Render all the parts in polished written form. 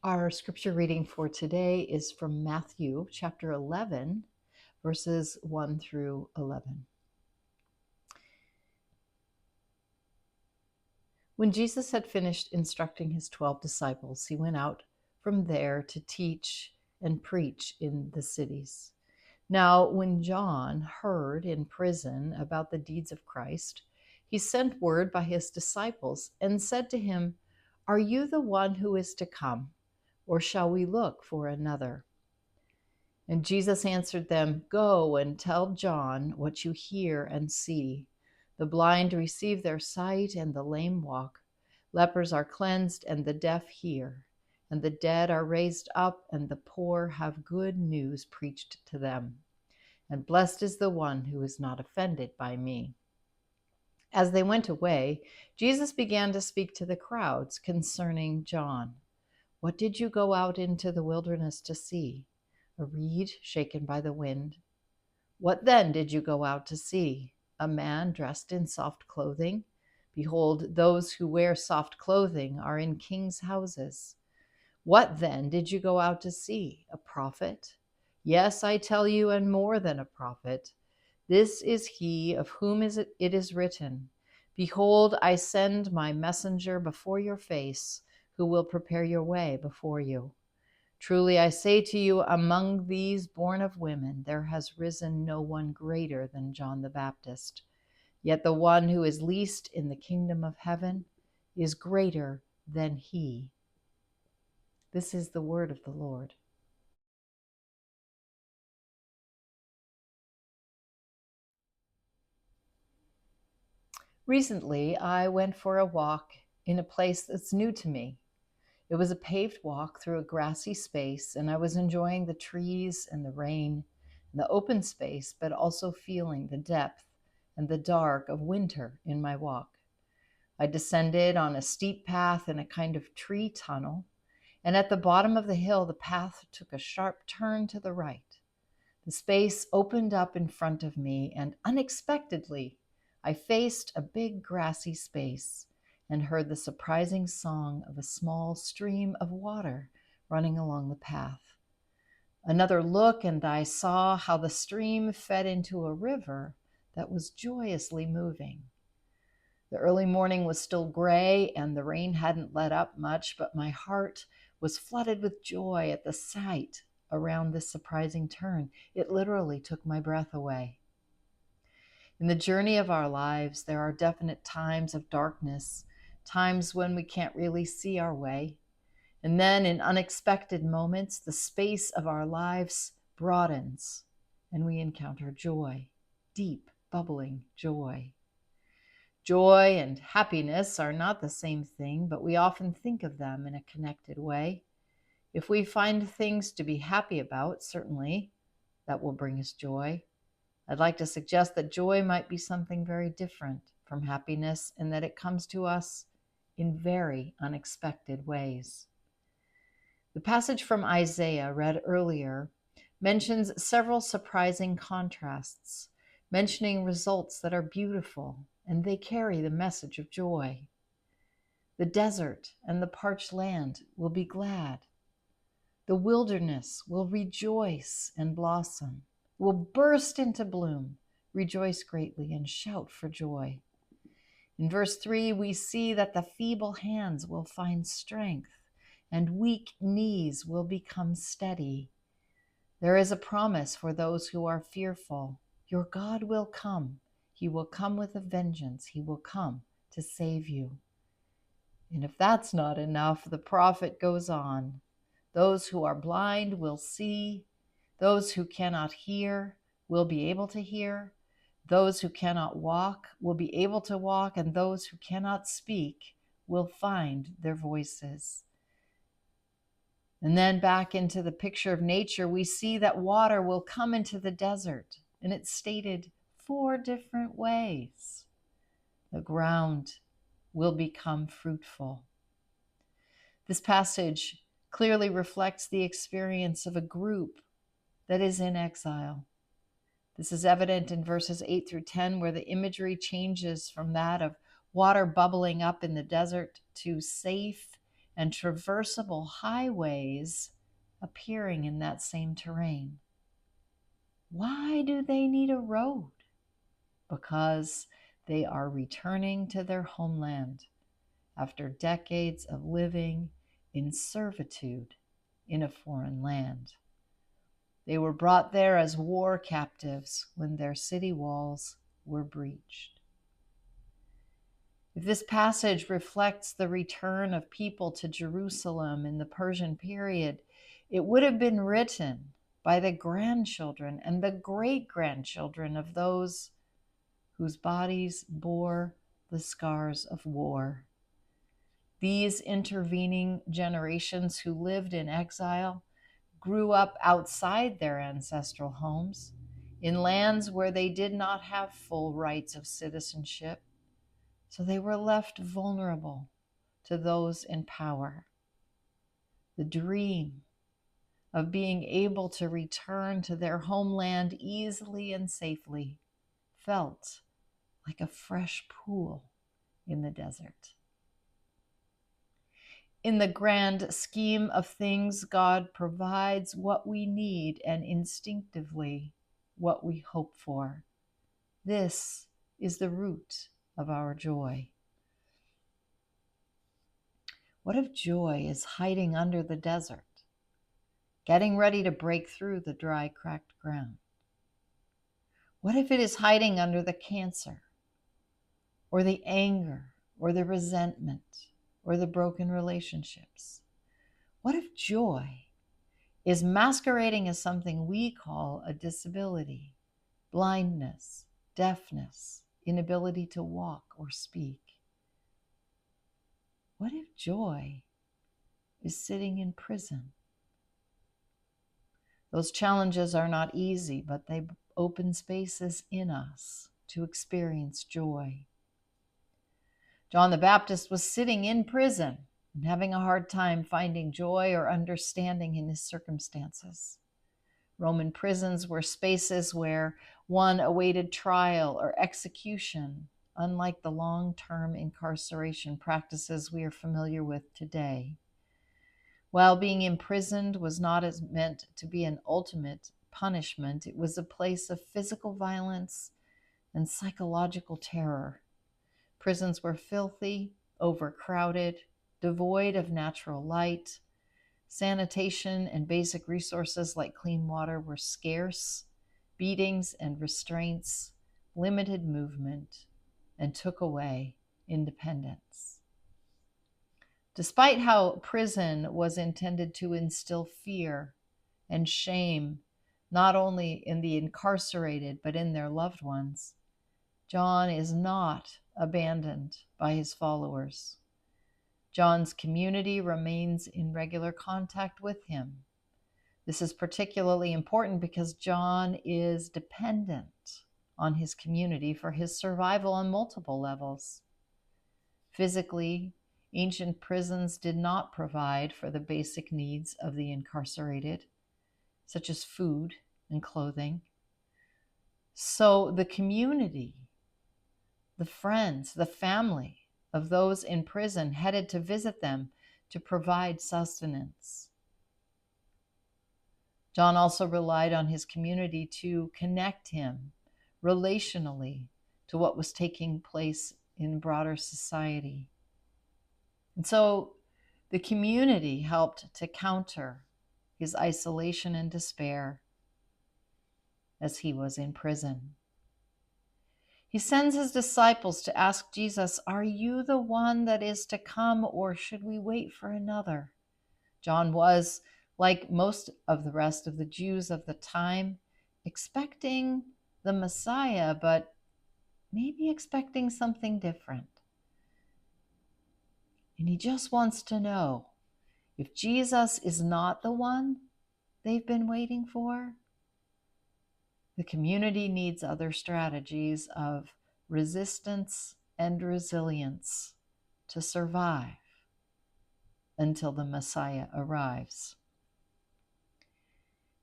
Our scripture reading for today is from Matthew chapter 11, verses 1 through 11. When Jesus had finished instructing his 12 disciples, he went out from there to teach and preach in the cities. Now, when John heard in prison about the deeds of Christ, he sent word by his disciples and said to him, "Are you the one who is to come, or shall we look for another?" And Jesus answered them, "Go and tell John what you hear and see. The blind receive their sight, and the lame walk. Lepers are cleansed, and the deaf hear. And the dead are raised up, and the poor have good news preached to them. And blessed is the one who is not offended by me." As they went away, Jesus began to speak to the crowds concerning John. "What did you go out into the wilderness to see? A reed shaken by the wind? What then did you go out to see? A man dressed in soft clothing? Behold, those who wear soft clothing are in kings' houses. What then did you go out to see? A prophet? Yes, I tell you, and more than a prophet. This is he of whom it is written, 'Behold, I send my messenger before your face, who will prepare your way before you.' Truly I say to you, among these born of women, there has risen no one greater than John the Baptist. Yet the one who is least in the kingdom of heaven is greater than he." This is the word of the Lord. Recently, I went for a walk in a place that's new to me. It was a paved walk through a grassy space, and I was enjoying the trees and the rain and the open space, but also feeling the depth and the dark of winter in my walk. I descended on a steep path in a kind of tree tunnel, and at the bottom of the hill, the path took a sharp turn to the right. The space opened up in front of me, and unexpectedly, I faced a big grassy space and heard the surprising song of a small stream of water running along the path. Another look, and I saw how the stream fed into a river that was joyously moving. The early morning was still gray, and the rain hadn't let up much, but my heart was flooded with joy at the sight around this surprising turn. It literally took my breath away. In the journey of our lives, there are definite times of darkness, times when we can't really see our way. And then in unexpected moments, the space of our lives broadens and we encounter joy, deep, bubbling joy. Joy and happiness are not the same thing, but we often think of them in a connected way. If we find things to be happy about, certainly that will bring us joy. I'd like to suggest that joy might be something very different from happiness, and that it comes to us in very unexpected ways. The passage from Isaiah read earlier mentions several surprising contrasts, mentioning results that are beautiful, and they carry the message of joy. The desert and the parched land will be glad. The wilderness will rejoice and blossom, will burst into bloom, rejoice greatly, and shout for joy. In verse 3, we see that the feeble hands will find strength, and weak knees will become steady. There is a promise for those who are fearful. Your God will come. He will come with a vengeance. He will come to save you. And if that's not enough, the prophet goes on. Those who are blind will see. Those who cannot hear will be able to hear. Those who cannot walk will be able to walk, and those who cannot speak will find their voices. And then back into the picture of nature, we see that water will come into the desert, and it's stated 4 different ways. The ground will become fruitful. This passage clearly reflects the experience of a group that is in exile. This is evident in verses 8 through 10, where the imagery changes from that of water bubbling up in the desert to safe and traversable highways appearing in that same terrain. Why do they need a road? Because they are returning to their homeland after decades of living in servitude in a foreign land. They were brought there as war captives when their city walls were breached. If this passage reflects the return of people to Jerusalem in the Persian period, it would have been written by the grandchildren and the great-grandchildren of those whose bodies bore the scars of war. These intervening generations who lived in exile grew up outside their ancestral homes, in lands where they did not have full rights of citizenship, so they were left vulnerable to those in power. The dream of being able to return to their homeland easily and safely felt like a fresh pool in the desert. In the grand scheme of things, God provides what we need and instinctively what we hope for. This is the root of our joy. What if joy is hiding under the desert, getting ready to break through the dry, cracked ground? What if it is hiding under the cancer, or the anger, or the resentment, or the broken relationships? What if joy is masquerading as something we call a disability, blindness, deafness, inability to walk or speak? What if joy is sitting in prison? Those challenges are not easy, but they open spaces in us to experience joy. John the Baptist was sitting in prison and having a hard time finding joy or understanding in his circumstances. Roman prisons were spaces where one awaited trial or execution, unlike the long-term incarceration practices we are familiar with today. While being imprisoned was not as meant to be an ultimate punishment, it was a place of physical violence and psychological terror. Prisons were filthy, overcrowded, devoid of natural light. Sanitation and basic resources like clean water were scarce. Beatings and restraints limited movement and took away independence. Despite how prison was intended to instill fear and shame, not only in the incarcerated, but in their loved ones, John is not abandoned by his followers. John's community remains in regular contact with him. This is particularly important because John is dependent on his community for his survival on multiple levels. Physically, ancient prisons did not provide for the basic needs of the incarcerated, such as food and clothing. So the community, the friends, the family of those in prison headed to visit them to provide sustenance. John also relied on his community to connect him relationally to what was taking place in broader society. And so the community helped to counter his isolation and despair as he was in prison. He sends his disciples to ask Jesus, "Are you the one that is to come, or should we wait for another?" John was, like most of the rest of the Jews of the time, expecting the Messiah, but maybe expecting something different. And he just wants to know if Jesus is not the one they've been waiting for. The community needs other strategies of resistance and resilience to survive until the Messiah arrives.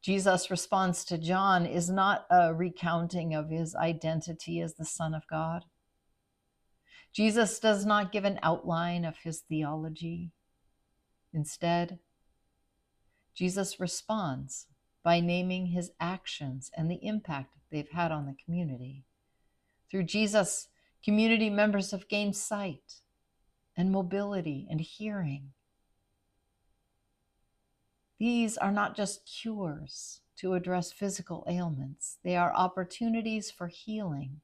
Jesus' response to John is not a recounting of his identity as the Son of God. Jesus does not give an outline of his theology. Instead, Jesus responds by naming his actions and the impact they've had on the community. Through Jesus, community members have gained sight and mobility and hearing. These are not just cures to address physical ailments, they are opportunities for healing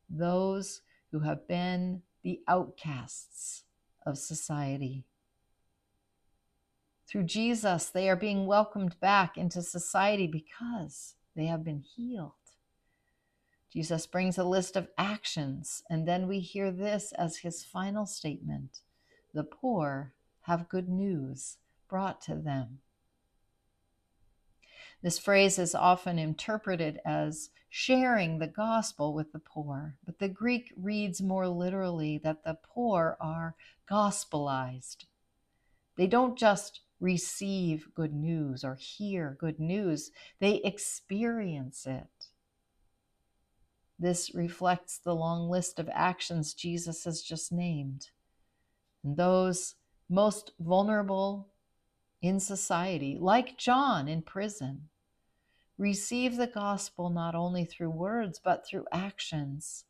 those who have been the outcasts of society. Through Jesus, they are being welcomed back into society because they have been healed. Jesus brings a list of actions, and then we hear this as his final statement: the poor have good news brought to them. This phrase is often interpreted as sharing the gospel with the poor, but the Greek reads more literally that the poor are gospelized. They don't just receive good news or hear good news, they experience it. This reflects the long list of actions Jesus has just named. And those most vulnerable in society, like John in prison, receive the gospel not only through words, but through actions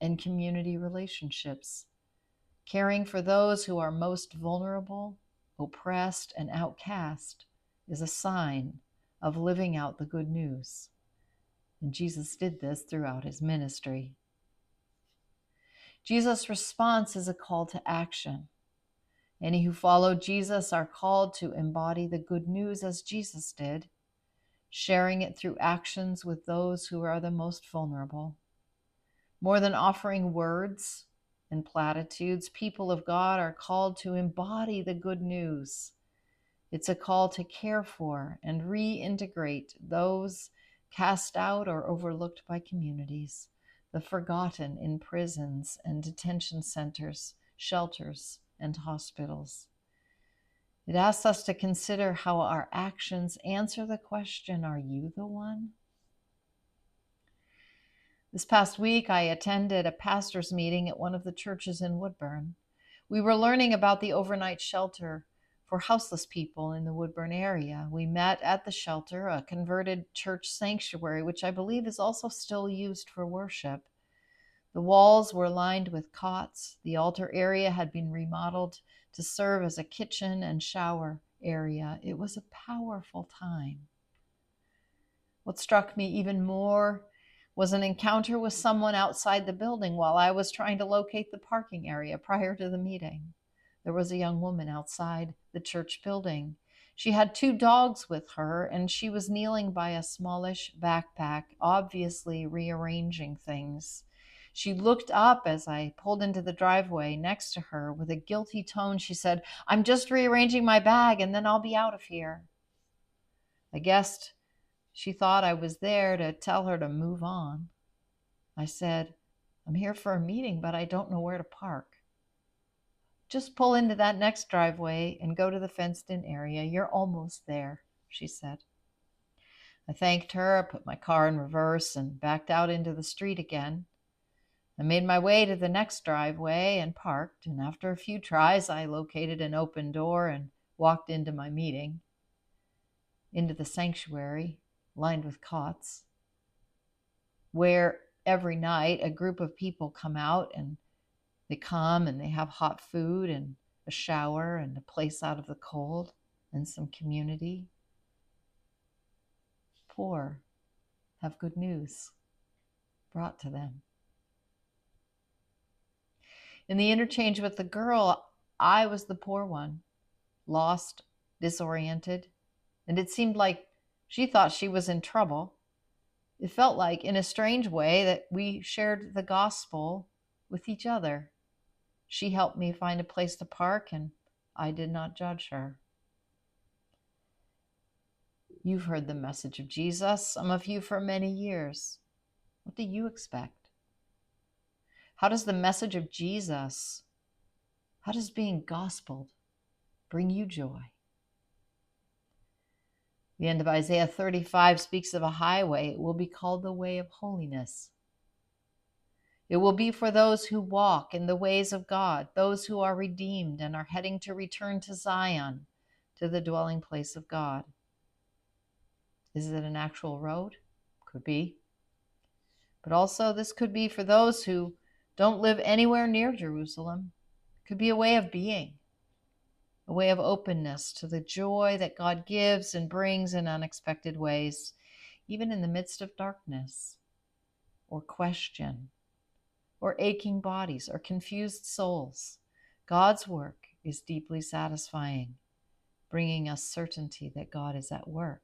and community relationships. Caring for those who are most vulnerable, oppressed, and outcast is a sign of living out the good news. And Jesus did this throughout his ministry. Jesus' response is a call to action. Any who follow Jesus are called to embody the good news as Jesus did, sharing it through actions with those who are the most vulnerable. More than offering words and platitudes, people of God are called to embody the good news. It's a call to care for and reintegrate those cast out or overlooked by communities, the forgotten in prisons and detention centers, shelters, and hospitals. It asks us to consider how our actions answer the question, are you the one? This past week, I attended a pastor's meeting at one of the churches in Woodburn. We were learning about the overnight shelter for houseless people in the Woodburn area. We met at the shelter, a converted church sanctuary, which I believe is also still used for worship. The walls were lined with cots. The altar area had been remodeled to serve as a kitchen and shower area. It was a powerful time. What struck me even more was an encounter with someone outside the building while I was trying to locate the parking area prior to the meeting. There was a young woman outside the church building. She had 2 dogs with her, and she was kneeling by a smallish backpack, obviously rearranging things. She looked up as I pulled into the driveway next to her. With a guilty tone, she said, "I'm just rearranging my bag and then I'll be out of here." I guessed she thought I was there to tell her to move on. I said, "I'm here for a meeting, but I don't know where to park." "Just pull into that next driveway and go to the fenced-in area. You're almost there," she said. I thanked her, put my car in reverse, and backed out into the street again. I made my way to the next driveway and parked, and after a few tries, I located an open door and walked into my meeting, into the sanctuary, lined with cots, where every night a group of people come out, and they come and they have hot food and a shower and a place out of the cold and some community. Poor have good news brought to them. In the interchange with the girl, I was the poor one, lost, disoriented, and it seemed like she thought she was in trouble. It felt like, in a strange way, that we shared the gospel with each other. She helped me find a place to park, and I did not judge her. You've heard the message of Jesus, some of you for many years. What do you expect? How does the message of Jesus, how does being gospeled bring you joy? The end of Isaiah 35 speaks of a highway. It will be called the way of holiness. It will be for those who walk in the ways of God, those who are redeemed and are heading to return to Zion, to the dwelling place of God. Is it an actual road? Could be. But also, this could be for those who don't live anywhere near Jerusalem. It could be a way of being, a way of openness to the joy that God gives and brings in unexpected ways, even in the midst of darkness or question or aching bodies or confused souls. God's work is deeply satisfying, bringing us certainty that God is at work.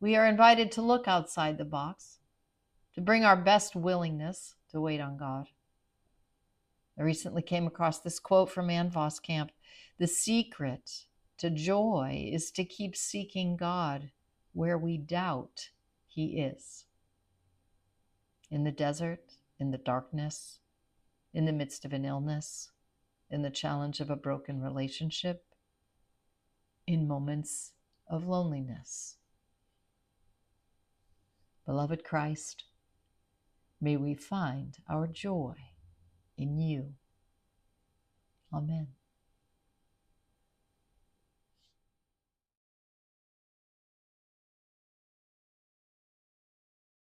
We are invited to look outside the box, to bring our best willingness to wait on God. I recently came across this quote from Ann Voskamp: "The secret to joy is to keep seeking God where we doubt He is. In the desert, in the darkness, in the midst of an illness, in the challenge of a broken relationship, in moments of loneliness." Beloved Christ, may we find our joy in you. Amen.